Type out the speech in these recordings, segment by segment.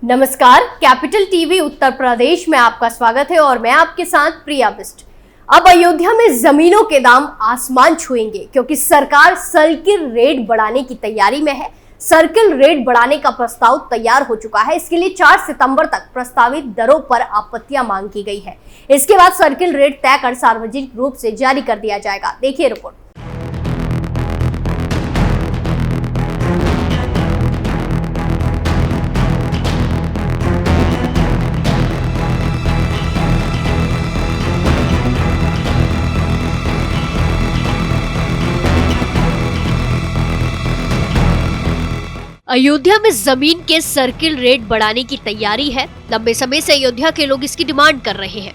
नमस्कार, capital TV Uttar Pradesh में आपका स्वागत है और मैं आपके साथ प्रिया बिस्ट। अब अयोध्या में जमीनों के दाम आसमान छुएंगे क्योंकि सरकार सर्किल रेट बढ़ाने की तैयारी में है। सर्किल रेट बढ़ाने का प्रस्ताव तैयार हो चुका है। इसके लिए 4 सितंबर तक प्रस्तावित दरों पर आपत्तियां मांग की गई है। इसके बाद सर्किल रेट तय कर सार्वजनिक रूप से जारी कर दिया जाएगा। देखिए रिपोर्ट। अयोध्या में जमीन के सर्किल रेट बढ़ाने की तैयारी है। लंबे समय से अयोध्या के लोग इसकी डिमांड कर रहे हैं।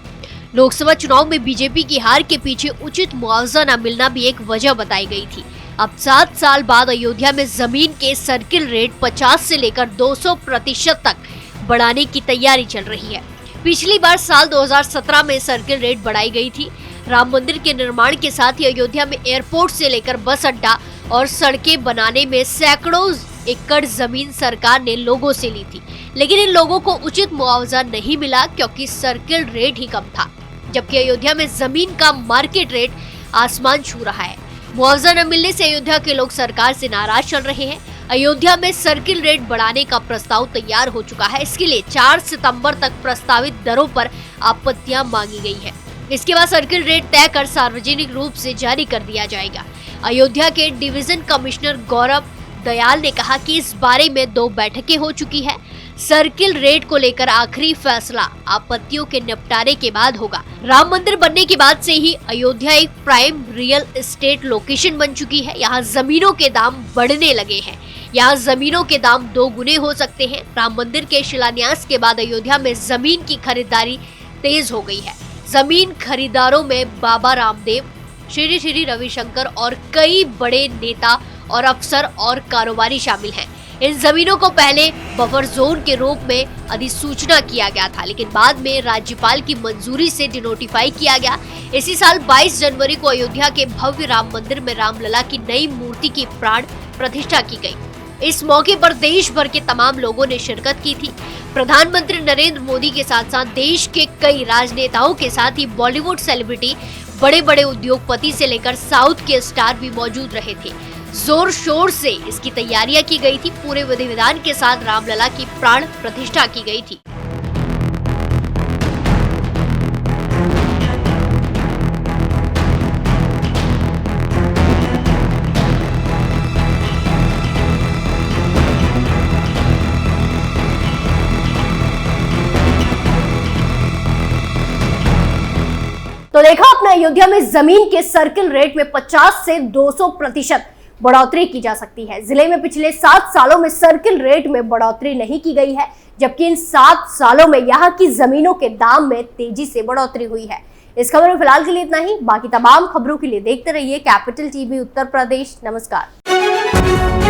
लोकसभा चुनाव में बीजेपी की हार के पीछे उचित मुआवजा न मिलना भी एक वजह बताई गई थी। अब 7 साल बाद अयोध्या में जमीन के सर्किल रेट 50 से लेकर 200% तक बढ़ाने की तैयारी चल रही है। पिछली बार साल 2017 में सर्किल रेट बढ़ाई गई थी। राम मंदिर के निर्माण के साथ ही अयोध्या में एयरपोर्ट से लेकर बस अड्डा और सड़कें बनाने में सैकड़ों एकड़ जमीन सरकार ने लोगों से ली थी, लेकिन इन लोगों को उचित मुआवजा नहीं मिला क्योंकि सर्किल रेट ही कम था। जबकि अयोध्या में जमीन का मार्केट रेट आसमान छू रहा है। मुआवजा न मिलने से अयोध्या के लोग सरकार से नाराज चल रहे हैं। अयोध्या में सर्किल रेट बढ़ाने का प्रस्ताव तैयार हो चुका है। इसके लिए 4 सितंबर तक प्रस्तावित दरों पर आपत्तियां मांगी गई है। इसके बाद सर्किल रेट तय कर सार्वजनिक रूप से जारी कर दिया जाएगा। अयोध्या के डिवीजन कमिश्नर गौरव दयाल ने कहा कि इस बारे में 2 बैठकें हो चुकी है। सर्किल रेट को लेकर आखिरी फैसला आपत्तियों के निपटारे के बाद होगा। राम मंदिर बनने के बाद से ही अयोध्या एक प्राइम रियल एस्टेट लोकेशन बन चुकी है। यहाँ जमीनों के दाम बढ़ने लगे हैं। यहाँ जमीनों के दाम 2 गुने हो सकते हैं। राम मंदिर के शिलान्यास के बाद अयोध्या में जमीन की खरीदारी तेज हो गई है। जमीन खरीदारों में बाबा रामदेव, श्री रविशंकर और कई बड़े नेता और अफसर और कारोबारी शामिल हैं। इन जमीनों को पहले बफर जोन के रूप में अधिसूचना किया गया था, लेकिन बाद में राज्यपाल की मंजूरी से डिनोटिफाई किया गया। इसी साल 22 जनवरी को अयोध्या के भव्य राम मंदिर में रामलला की नई मूर्ति की प्राण प्रतिष्ठा की गई। इस मौके पर देश भर के तमाम लोगों ने शिरकत की थी। प्रधानमंत्री नरेंद्र मोदी के साथ साथ देश के कई राजनेताओं के साथ ही बॉलीवुड सेलिब्रिटी, बड़े बड़े उद्योगपति से लेकर साउथ के स्टार भी मौजूद रहे थे। जोर शोर से इसकी तैयारियां की गई थी। पूरे विधि विधान के साथ रामलला की प्राण प्रतिष्ठा की गई थी। तो देखा अपने अयोध्या में जमीन के सर्किल रेट में 50 से 200% बढ़ोतरी की जा सकती है। जिले में पिछले 7 सालों में सर्किल रेट में बढ़ोतरी नहीं की गई है, जबकि इन 7 सालों में यहाँ की जमीनों के दाम में तेजी से बढ़ोतरी हुई है। इस खबर में फिलहाल के लिए इतना ही। बाकी तमाम खबरों के लिए देखते रहिए कैपिटल टीवी उत्तर प्रदेश। नमस्कार।